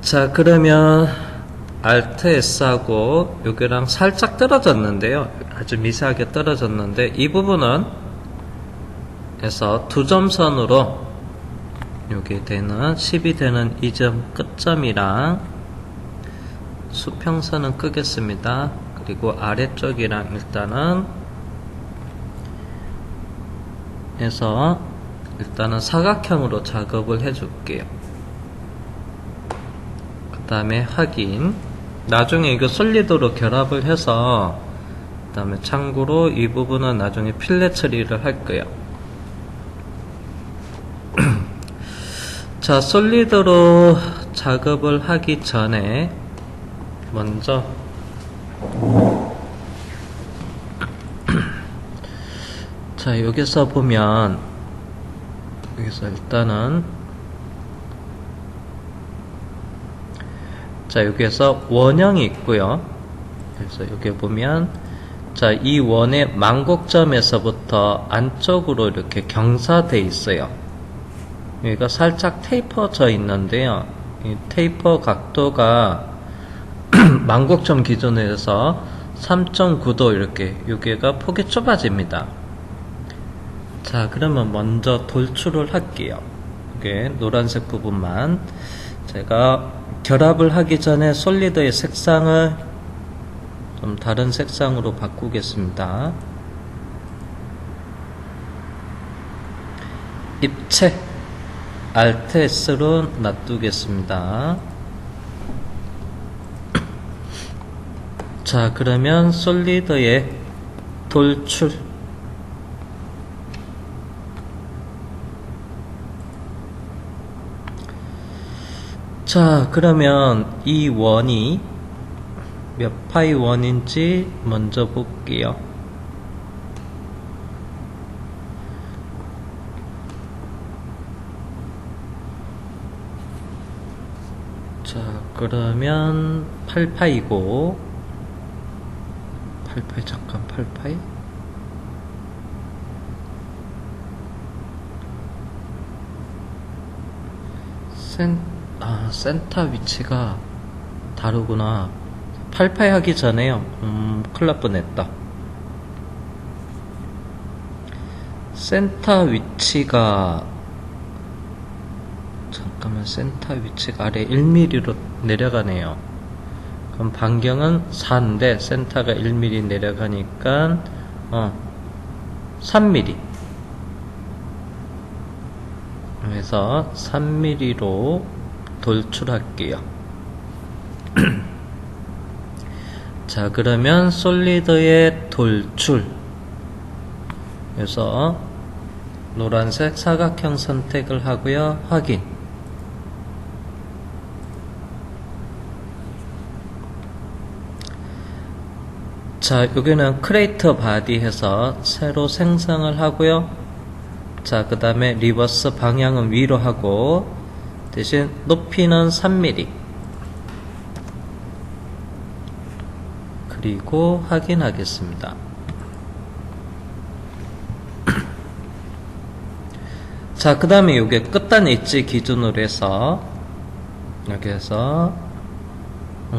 자, 그러면 Alt S하고 여기랑 살짝 떨어졌는데요. 아주 미세하게 떨어졌는데 이 부분은 해서 두 점선으로 여기 되는 10이 되는 이 점 끝점이랑 수평선은 끄겠습니다. 그리고 아래쪽이랑 일단은 해서 일단은 사각형으로 작업을 해줄게요. 그 다음에 확인. 나중에 이거 솔리드로 결합을 해서 그 다음에 참고로 이 부분은 나중에 필렛 처리를 할 거예요. 자, 솔리드로 작업을 하기 전에 먼저 자, 여기서 보면 여기서 일단은 자, 여기에서 원형이 있고요. 그래서 여기 보면 자, 이 원의 만곡점에서부터 안쪽으로 이렇게 경사돼 있어요. 여기가 살짝 테이퍼져 있는데요. 이 테이퍼 각도가 만곡점 기준에서 3.9도 이렇게 여기가 폭이 좁아집니다. 자, 그러면 먼저 돌출을 할게요. 이게 노란색 부분만 제가 결합을 하기 전에 솔리드의 색상을 좀 다른 색상으로 바꾸겠습니다. 입체 Alt S로 놔두겠습니다. 자, 그러면 솔리드의 돌출 자, 그러면 이 원이 몇 파이 원인지 먼저 볼게요. 자, 그러면 8파이고 8파이 잠깐 8파이 센터 위치가 다르구나. 8파이 하기 전에요. 큰일 날 뻔했다. 센터 위치가 잠깐만, 센터 위치가 아래 1mm로 내려가네요. 그럼 반경은 4인데 센터가 1mm 내려가니까 3mm. 그래서 3mm로 돌출할게요. 자, 그러면 솔리드의 돌출. 그래서 노란색 사각형 선택을 하고요. 확인. 자, 여기는 크레이터 바디 해서 새로 생성을 하고요. 자, 그 다음에 리버스 방향은 위로 하고 대신 높이는 3mm. 그리고 확인하겠습니다. 자, 그 다음에 이게 끝단 엣지 기준으로 해서 여기에서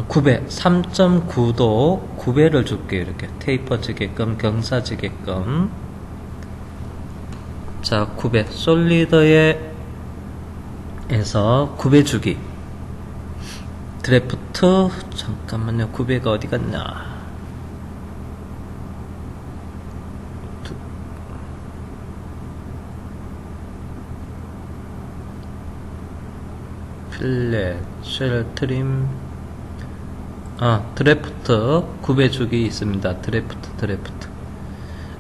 9배, 3.9도 9배를 줄게요. 이렇게 테이퍼지게끔, 경사지게끔. 자, 9배, 솔리드에 에서 9배 주기. 드래프트, 잠깐만요. 9배가 어디 갔냐. 필렛, 쉘 트림. 드래프트 9배 주기 있습니다. 드래프트.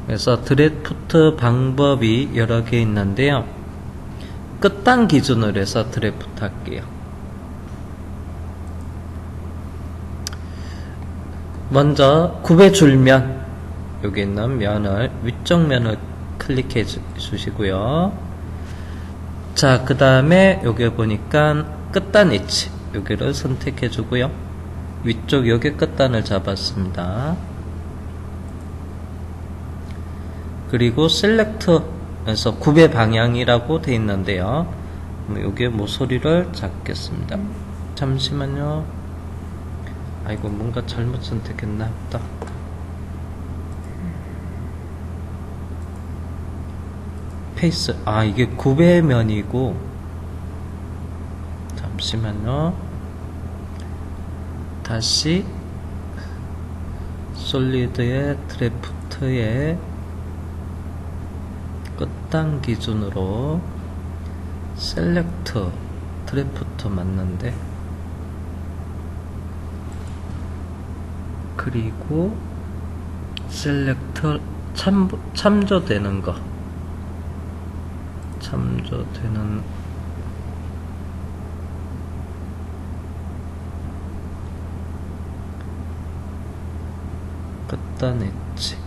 그래서 드래프트 방법이 여러 개 있는데요. 끝단 기준으로 해서 드래프트 할게요. 먼저 9배 줄면 여기 있는 면을 위쪽 면을 클릭해 주시고요. 자, 그 다음에 여기 보니까 끝단 엣지 여기를 선택해 주고요. 위쪽 여기 끝단을 잡았습니다. 그리고 셀렉트에서 9배 방향이라고 되어 있는데요. 여기에 모서리를 잡겠습니다. 잠시만요. 아이고, 뭔가 잘못 선택했나 보다. 페이스, 이게 구배면이고, 잠시만요. 다시 솔리드의 드래프트의 끝단 기준으로 셀렉트 드래프트 맞는데, 그리고 셀렉트 참조되는 거, 참조되는 끝단 엣지.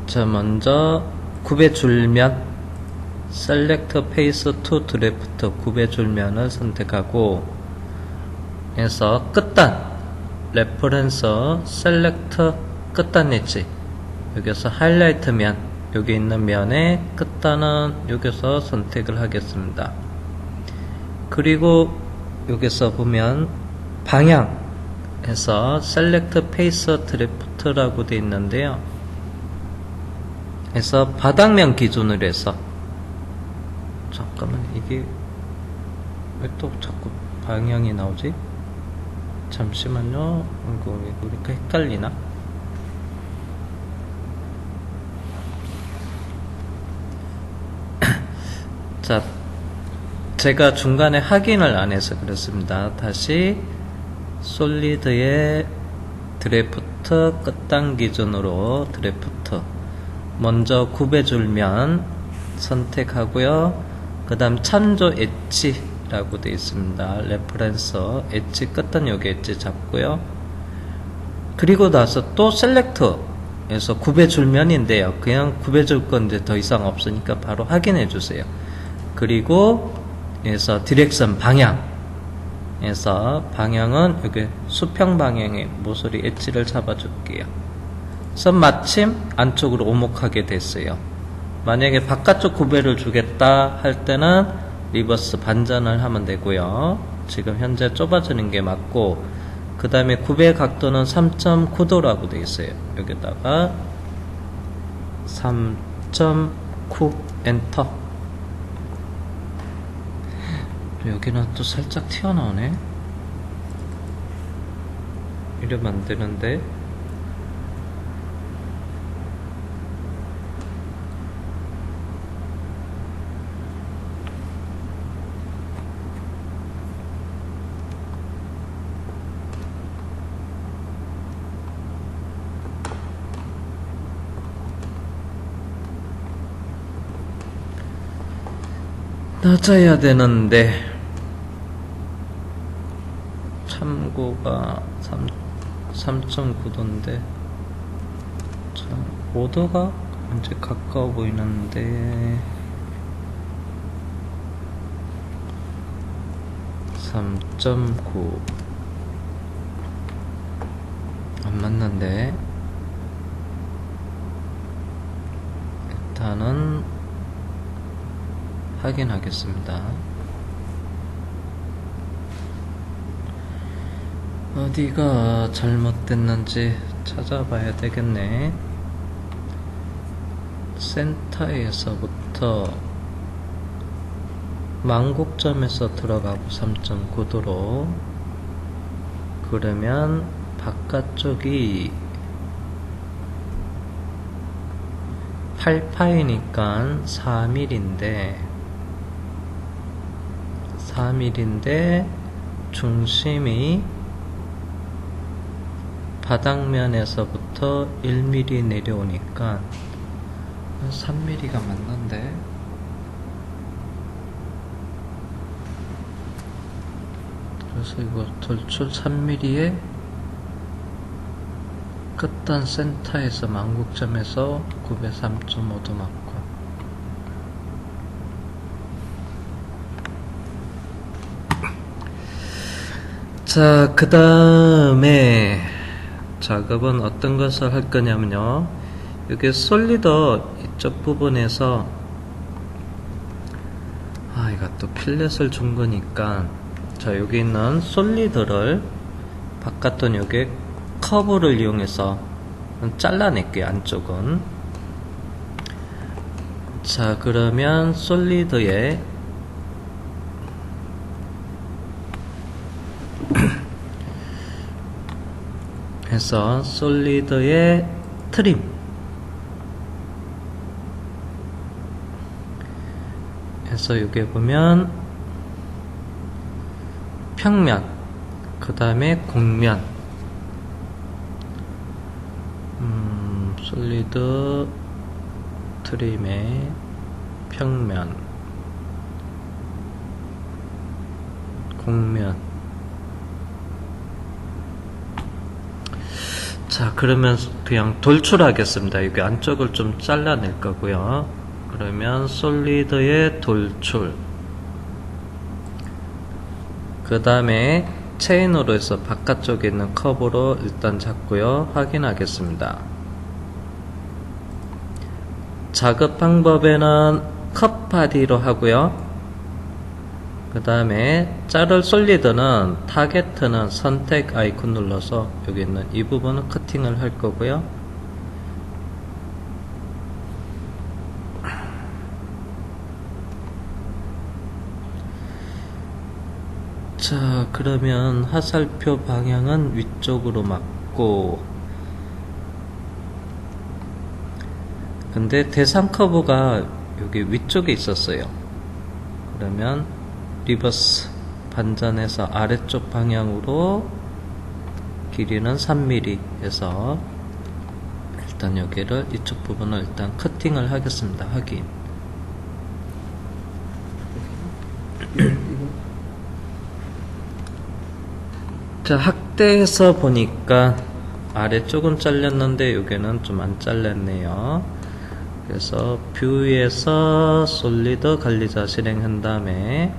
자, 먼저 굽해줄면 Select Face to Draft 굽해줄면을 선택하고 해서 끝단 레퍼런서 셀렉트 끝단 엣지, 여기서 하이라이트 면, 여기 있는 면의 끝단은 여기서 선택을 하겠습니다. 그리고 여기서 보면 방향에서 셀렉트 페이스 드래프트라고 되어 있는데요. 그래서 바닥면 기준으로 해서, 잠깐만, 이게 왜 또 자꾸 방향이 나오지? 잠시만요. 이거 왜 그렇게 헷갈리나? 자, 제가 중간에 확인을 안 해서 그렇습니다. 다시 솔리드의 드래프트 끝단 기준으로 드래프트 먼저 굽해줄면 선택하고요. 그 다음 참조 엣지라고 되어 있습니다. 레퍼런서 엣지 끝단 여기 엣지 잡고요. 그리고 나서 또 셀렉트에서 굽해줄면인데요. 그냥 굽해줄 건데 더 이상 없으니까 바로 확인해 주세요. 그리고 여기서 디렉션 방향에서 방향은 여기 수평 방향의 모서리 엣지를 잡아줄게요. 그래서 마침 안쪽으로 오목하게 됐어요. 만약에 바깥쪽 구배를 주겠다 할 때는 리버스 반전을 하면 되고요. 지금 현재 좁아지는 게 맞고, 그 다음에 구배 각도는 3.9도라고 되어 있어요. 여기다가 3.9 엔터. 여기는 또 살짝 튀어나오네. 이러면 안 되는데. 낮아야 되는데, 참고가 3.9도인데 5도가 이제 가까워 보이는데 3.9 안 맞는데, 일단은 확인하겠습니다. 어디가 잘못됐는지 찾아봐야 되겠네. 센터에서부터 망곡점에서 들어가고 3.9도로, 그러면 바깥쪽이 8파이니까 4mm인데 중심이 바닥면에서부터 1mm 내려오니까 3mm가 맞는데, 그래서 이거 돌출 3mm에 끝단 센터에서 망국점에서 903.5도 맞고, 자, 그 다음에 작업은 어떤 것을 할 거냐면요. 여기 솔리더 이쪽 부분에서 이거 또 필렛을 준 거니까 자, 여기 있는 솔리드를 바깥은 여기 커브를 이용해서 잘라낼게요. 안쪽은. 자, 그러면 솔리드에 해서 솔리드의 트림 해서 여기 보면 평면 그 다음에 곡면 솔리드 트림의 평면 곡면. 자, 그러면 그냥 돌출하겠습니다. 여기 안쪽을 좀 잘라낼 거고요. 그러면 솔리드의 돌출. 그 다음에 체인으로 해서 바깥쪽에 있는 커브로 일단 잡고요. 확인하겠습니다. 작업 방법에는 컷 바디로 하고요. 그 다음에 자를 솔리드는 타겟는 선택 아이콘 눌러서 여기 있는 이 부분은 커팅을 할 거고요. 자, 그러면 화살표 방향은 위쪽으로 맞고, 근데 대상 커브가 여기 위쪽에 있었어요. 그러면 리버스 반전해서 아래쪽 방향으로 길이는 3mm 해서 일단 여기를 이쪽 부분을 일단 커팅을 하겠습니다. 확인. 자, 확대해서 보니까 아래쪽은 잘렸는데 여기는 좀 안 잘렸네요. 그래서 뷰에서 솔리드 관리자 실행한 다음에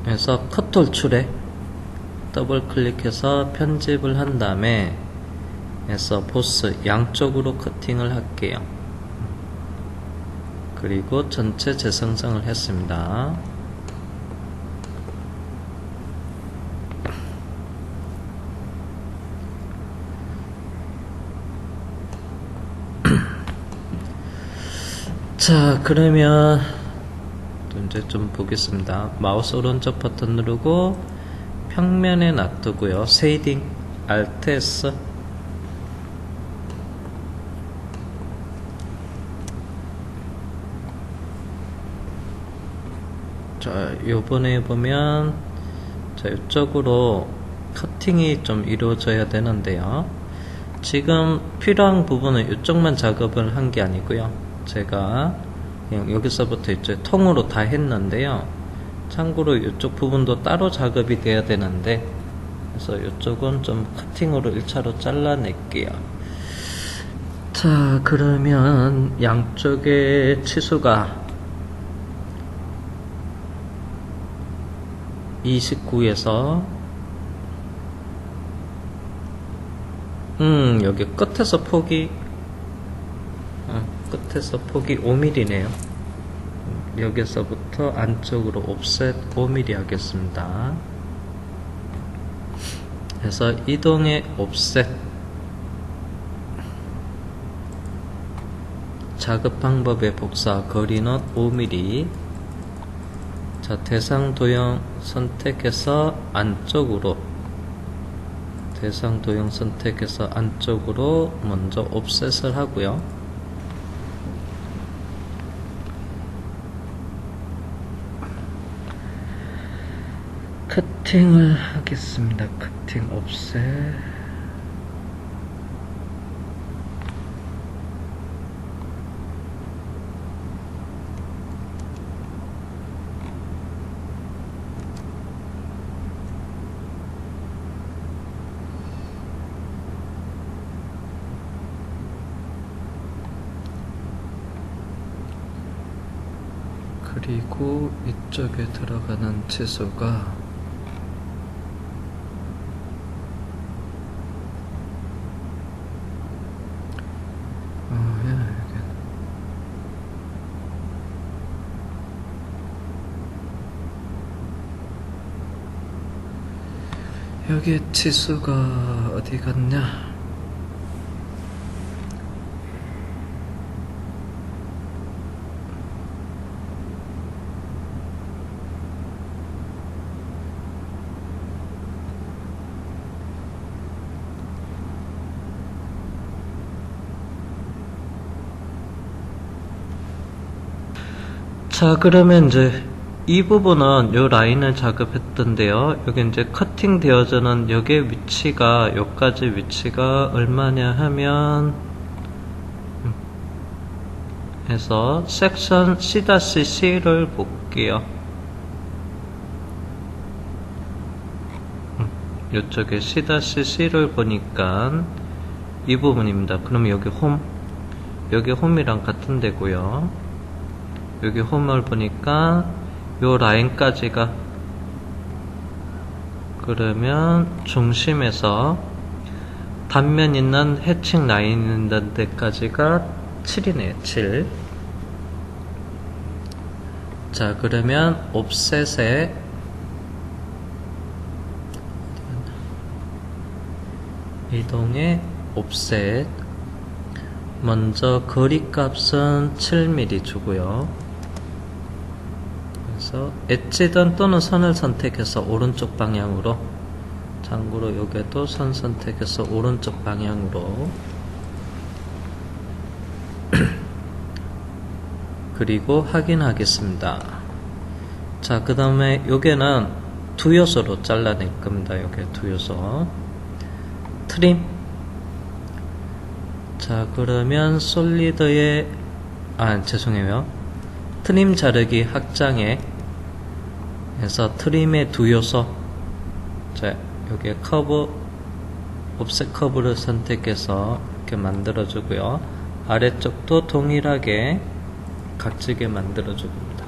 그래서 컷 돌출에 더블 클릭해서 편집을 한 다음에 해서 보스 양쪽으로 커팅을 할게요. 그리고 전체 재생성을 했습니다. 자, 그러면 이제 좀 보겠습니다. 마우스 오른쪽 버튼 누르고 평면에 놔두고요. 쉐이딩 Alt S. 자, 요번에 보면 자, 이쪽으로 커팅이 좀 이루어져야 되는데요. 지금 필요한 부분은 이쪽만 작업을 한 게 아니고요. 제가 그냥 여기서부터 이제 통으로 다 했는데요. 참고로 이쪽 부분도 따로 작업이 돼야 되는데, 그래서 이쪽은 좀 커팅으로 1차로 잘라낼게요. 자, 그러면 양쪽의 치수가 29에서 여기 끝에서 폭이 5mm네요. 여기서부터 안쪽으로 옵셋 5mm 하겠습니다. 그래서 이동의 옵셋 작업 방법의 복사 거리는 5mm. 자, 대상 도형 선택해서 안쪽으로 먼저 옵셋을 하고요. 커팅을 하겠습니다. 커팅 옵셋. 그리고 이쪽에 들어가는 치수가 여기 치수가 어디 갔냐? 자, 그러면 이제 이 부분은 요 라인을 작업했던데요. 여기 이제 커팅 되어져는 여기의 위치가, 요까지 위치가 얼마냐 하면, 해서 섹션 C-C를 볼게요. 요쪽에 C-C를 보니까 이 부분입니다. 그러면 여기 홈, 여기 홈이랑 같은 데고요. 여기 홈을 보니까 요 라인까지가, 그러면 중심에서 단면 있는 해칭 라인 있는 데까지가 7이네요. 7. 자, 그러면 옵셋에 이동의 옵셋, 먼저 거리 값은 7mm 주고요. 그래서 엣지든 또는 선을 선택해서 오른쪽 방향으로, 참고로 여기도 선 선택해서 오른쪽 방향으로 그리고 확인하겠습니다. 자, 그 다음에 여기는 두 요소로 잘라낼 겁니다. 여기 두 요소. 트림. 자, 그러면 솔리드의, 죄송해요. 트림 자르기 확장에 해서 트림의 두 요소. 자, 여기 커브, 옵셋 커브를 선택해서 이렇게 만들어주고요. 아래쪽도 동일하게 각지게 만들어줍니다.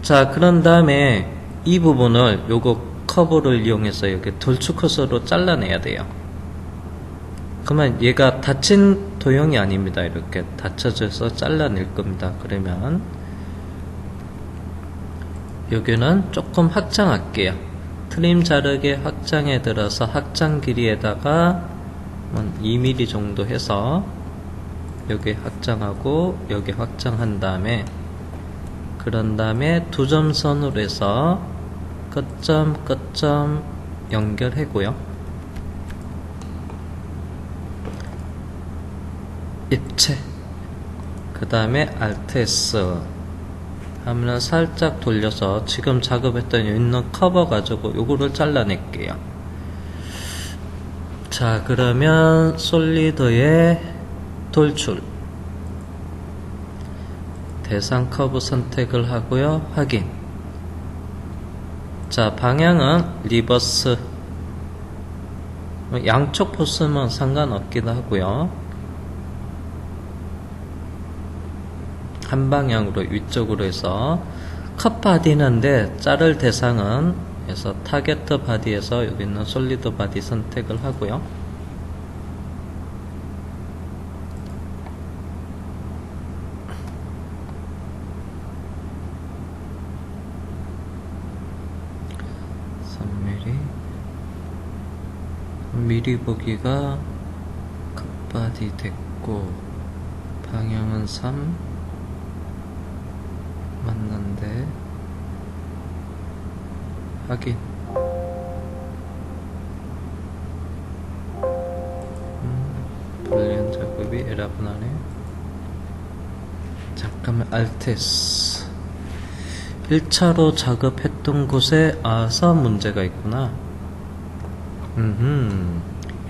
자, 그런 다음에 이 부분을 요거 커브를 이용해서 여기 돌출컷으로 잘라내야 돼요. 그러면 얘가 닫힌 도형이 아닙니다. 이렇게 닫혀져서 잘라낼 겁니다. 그러면 여기는 조금 확장할게요. 트림 자르기 확장에 들어서 확장 길이에다가 2mm 정도 해서 여기 확장하고 여기 확장한 다음에, 그런 다음에 두 점선으로 해서 끝점 끝점 연결하고요. 입체, 그 다음에 Alt S 하면 살짝 돌려서 지금 작업했던 있는 커버 가지고 요거를 잘라낼게요. 자, 그러면 솔리드의 돌출, 대상 커브 선택을 하고요. 확인. 자, 방향은 리버스, 양쪽 보스면 상관없기도 하고요. 한 방향으로 위쪽으로 해서 컷 바디는데 자를 대상은 해서 타겟 바디에서 여기 있는 솔리드 바디 선택을 하고요. 미리 보기가 컷 바디 됐고 방향은 3 맞는데 확인. 불리한 작업이 에라분하네. 잠깐만, Alt S. 1차로 작업했던 곳에 와서 문제가 있구나.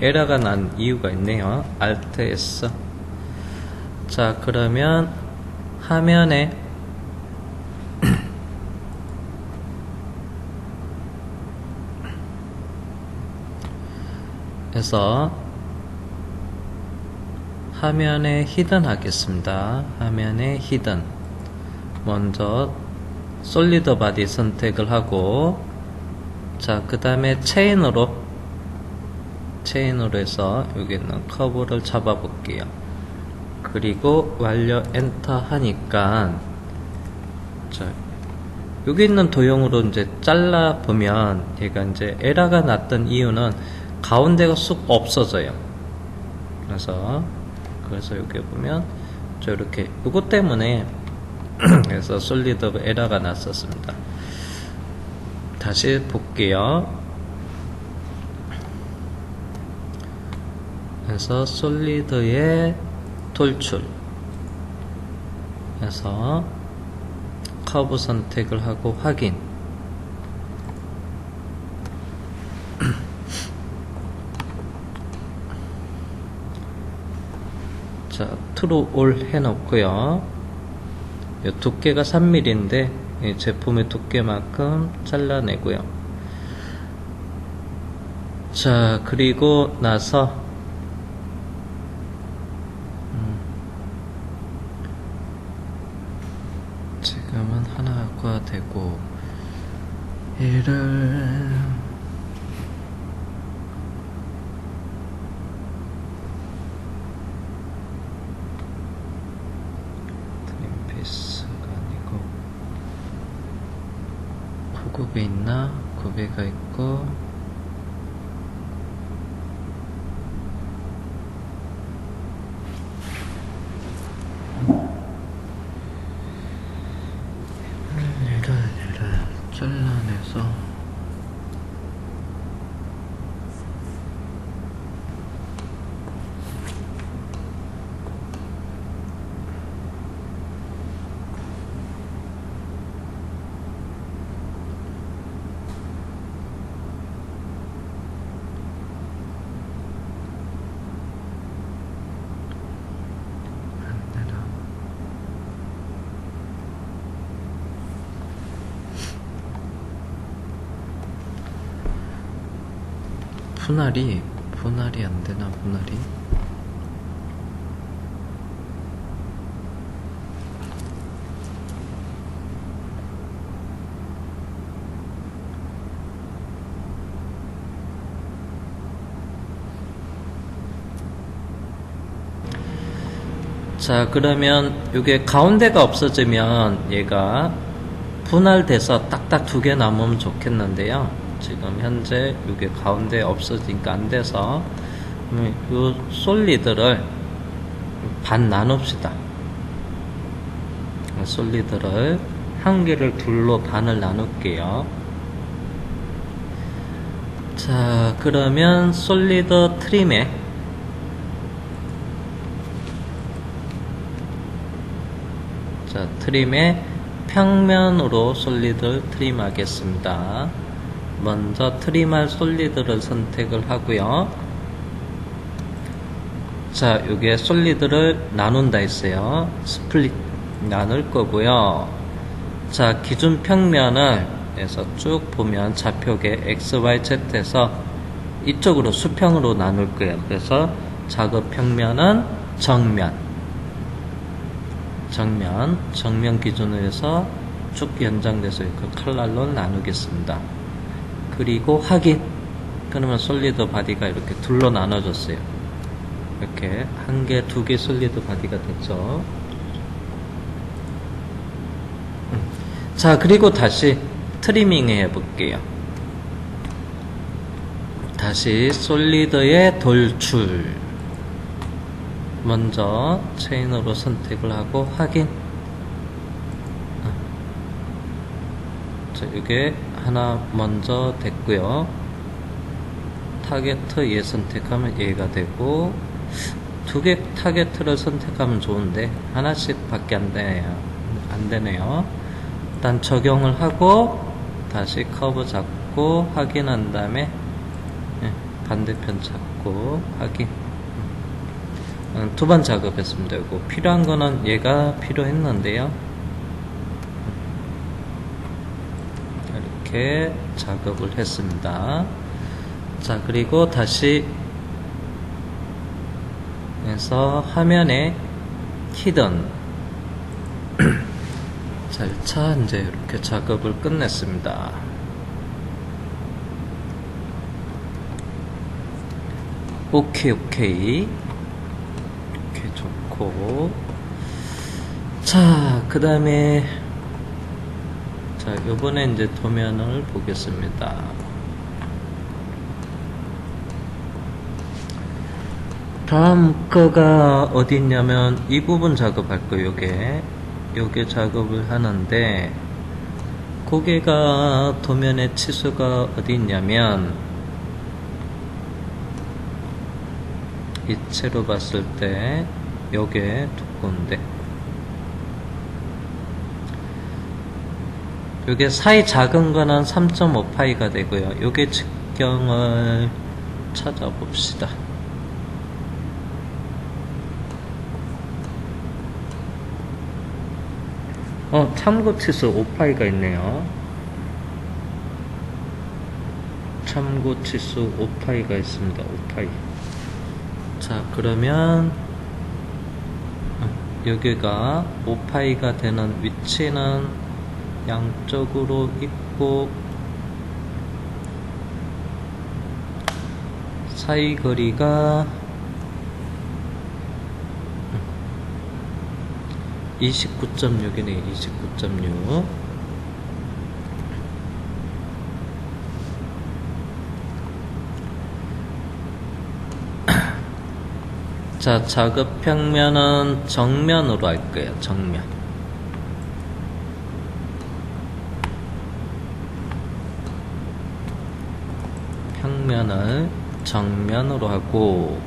에러가 난 이유가 있네요. Alt S. 자, 그러면 화면에 해서 화면에 히든 하겠습니다. 화면에 히든. 먼저 솔리드 바디 선택을 하고, 자, 그 다음에 체인으로 해서 여기 있는 커브를 잡아 볼게요. 그리고 완료 엔터 하니까, 자, 여기 있는 도형으로 이제 잘라 보면 얘가 이제 에러가 났던 이유는 가운데가 쑥 없어져요. 그래서 여기 보면 이렇게 이것 때문에 그래서 솔리드 에러가 났었습니다. 다시 볼게요. 그래서 솔리드의 돌출 해서 커브 선택을 하고 확인. 자, 트루 올 해놓고요. 두께가 3mm인데 제품의 두께만큼 잘라내고요. 자, 그리고 나서 지금은 하나가 되고 얘를 트림피스가 아니고 9급에 있나? 9배가 있고 얘를 잘라내서 분할이 안 되나, 분할이? 자, 그러면 이게 가운데가 없어지면 얘가 분할돼서 딱딱 2개 남으면 좋겠는데요. 지금 현재 이게 가운데 없어지니까 안 돼서 이 솔리드를 반 나눕시다. 솔리드를 한 개를 둘로 반을 나눌게요. 자, 그러면 솔리드 트림에 트림에 평면으로 솔리드를 트림하겠습니다. 먼저 트림할 솔리드를 선택을 하고요. 자, 여기에 솔리드를 나눈다 했어요. 스플릿 나눌 거고요. 자, 기준 평면을 해서 쭉 보면 좌표계 XYZ에서 이쪽으로 수평으로 나눌 거예요. 그래서 작업 평면은 정면 기준으로 해서 쭉 연장돼서 그 칼날로 나누겠습니다. 그리고 확인. 그러면 솔리드 바디가 이렇게 둘로 나눠졌어요. 이렇게 한 개, 2개 솔리드 바디가 됐죠. 자, 그리고 다시 트리밍 해 볼게요. 다시 솔리드의 돌출. 먼저 체인으로 선택을 하고 확인. 자, 이게 하나 먼저 됐고요. 타겟 얘 선택하면 얘가 되고, 2개 타겟을 선택하면 좋은데 하나씩 밖에 안 되네요. 일단 적용을 하고 다시 커브 잡고 확인한 다음에 반대편 잡고 확인. 2번 작업했습니다. 이거 필요한 거는 얘가 필요했는데요. 이렇게 작업을 했습니다. 자, 그리고 다시 해서 화면에 히든 자, 1차 이제 이렇게 작업을 끝냈습니다. 오케이. 이렇게 좋고. 자, 그 다음에, 자, 요번에 이제 도면을 보겠습니다. 다음 거가 어디 있냐면, 이 부분 작업할 거예요, 요게 작업을 하는데, 고개가 도면의 치수가 어디 있냐면, 이체로 봤을 때 요게 두꺼운데 요게 사이 작은 거는 3.5파이가 되고요. 요게 직경을 찾아봅시다. 참고 치수 5파이가 있네요. 참고 치수 5파이가 있습니다. 5파이. 자, 그러면 여기가 5파이가 되는 위치는 양쪽으로 있고 사이 거리가 29.6이네. 29.6. 자, 작업 평면은 정면으로 할 거예요. 정면. 평면을 정면으로 하고,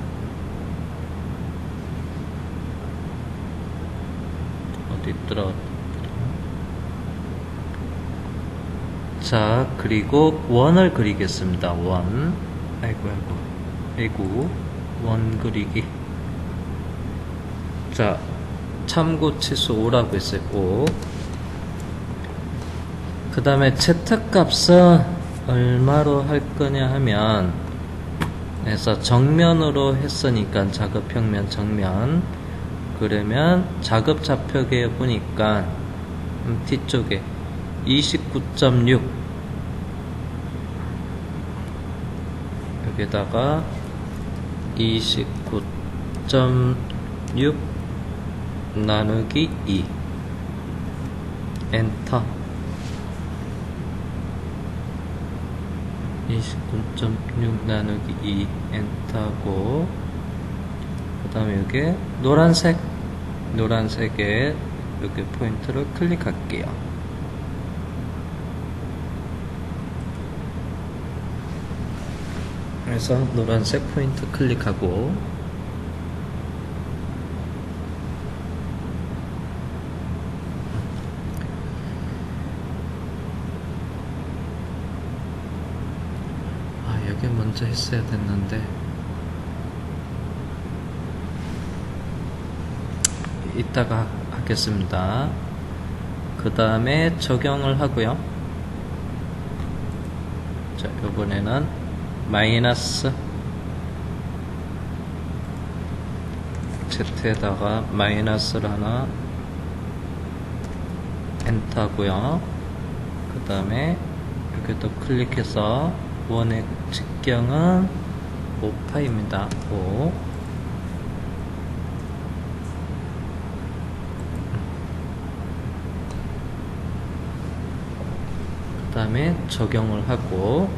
어디 있더라? 자, 그리고 원을 그리겠습니다. 원. 아이고. 원 그리기. 자, 참고 치수 5라고 했어요. 5. 그 다음에 Z값은 얼마로 할 거냐 하면, 그래서 정면으로 했으니까 작업 평면 정면. 그러면 작업 좌표계에 보니까 뒤쪽에 29.6 여기다가 29.6 나누기 2 엔터. 29.6 나누기 2 엔터고, 그 다음에 여기 노란색에 여기 포인트를 클릭할게요. 그래서 노란색 포인트 클릭하고, 여기 먼저 했어야 됐는데 이따가 하겠습니다. 그 다음에 적용을 하고요. 자, 이번에는 마이너스 Z에다가 마이너스를 하나 엔터고요. 그 다음에 여기도 클릭해서 원의 직경은 5파입니다. 5. 그 다음에 적용을 하고,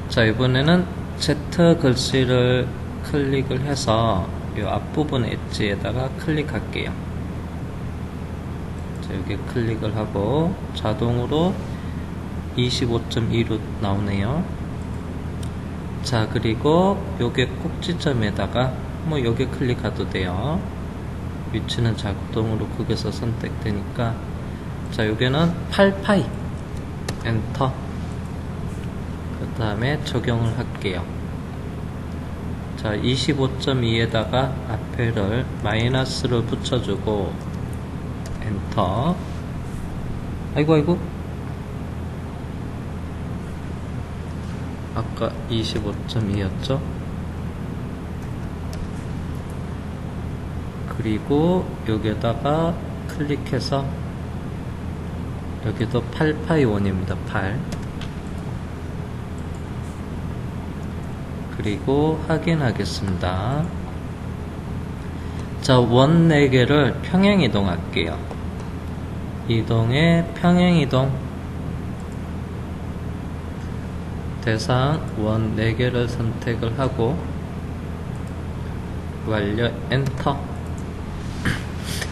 자, 이번에는 Z 글씨를 클릭을 해서 이 앞부분 엣지에다가 클릭할게요. 자, 여기 클릭을 하고 자동으로 25.2로 나오네요. 자, 그리고 요게 꼭지점에다가 여기 클릭해도 돼요. 위치는 자동으로 거기서 선택되니까. 자, 여기는 8파이 엔터. 그 다음에 적용을 할게요. 자, 25.2에다가 앞에를 마이너스를 붙여주고 엔터. 아이고 아까 25.2였죠? 그리고 여기에다가 클릭해서 여기도 8파이1입니다. 8. 그리고 확인하겠습니다. 자, 원 4개를 평행 이동할게요. 이동에 평행 이동. 대상 원 4개를 선택을 하고 완료 엔터.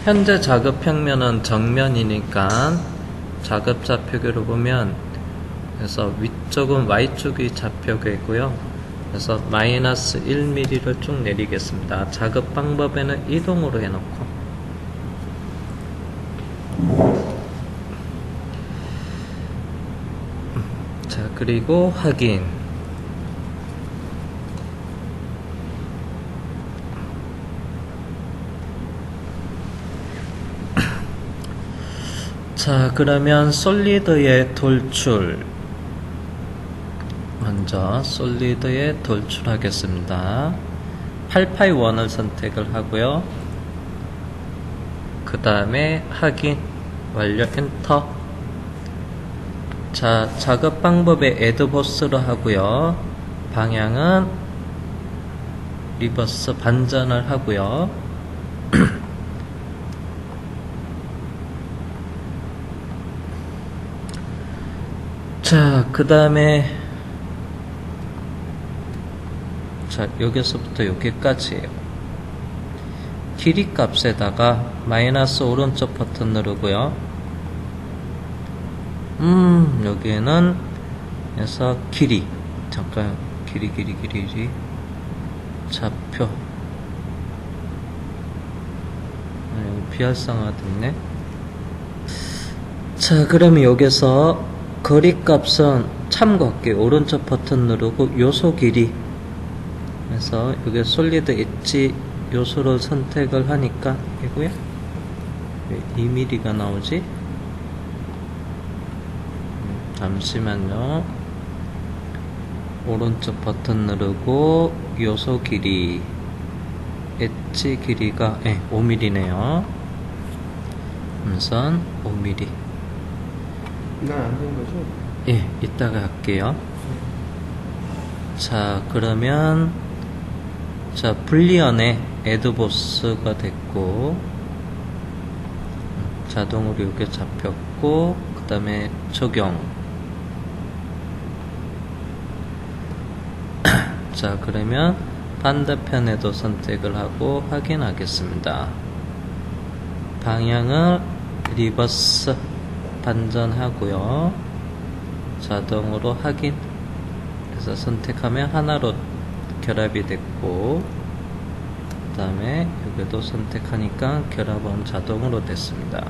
현재 작업 평면은 정면이니까 작업 좌표계로 보면 그래서 위쪽은 Y쪽이 좌표계고요. 그래서 마이너스 1mm를 쭉 내리겠습니다. 작업 방법에는 이동으로 해놓고 자, 그리고 확인. 자, 그러면 솔리드의 돌출. 먼저 솔리드에 돌출하겠습니다. 8파이1을 선택을 하고요. 그 다음에 확인, 완료, 엔터. 자, 작업 방법에 애드보스로 하고요. 방향은 리버스 반전을 하고요. 자, 그 다음에 자, 여기서부터 여기까지예요. 길이 값에다가 마이너스 오른쪽 버튼 누르고요. 여기에는 그래서 길이 잠깐 길이 좌표 여기 비활성화가 됐네. 자, 그러면 여기서 거리 값은 참고할게요. 오른쪽 버튼 누르고 요소 길이. 그래서 여기 솔리드 엣지 요소를 선택을 하니까 이거야? 왜 2mm가 나오지? 잠시만요. 오른쪽 버튼 누르고 요소 길이 엣지 길이가 5mm네요. 음선 5mm. 난 안 된 거죠? 예, 이따가 할게요. 자, 그러면 자, 불리언의 애드보스가 됐고 자동으로 이렇게 잡혔고 그 다음에 적용. 자, 그러면 반대편에도 선택을 하고 확인하겠습니다. 방향을 리버스 반전하고요. 자동으로 확인. 그래서 선택하면 하나로 결합이 됐고 그 다음에 여기도 선택하니까 결합은 자동으로 됐습니다.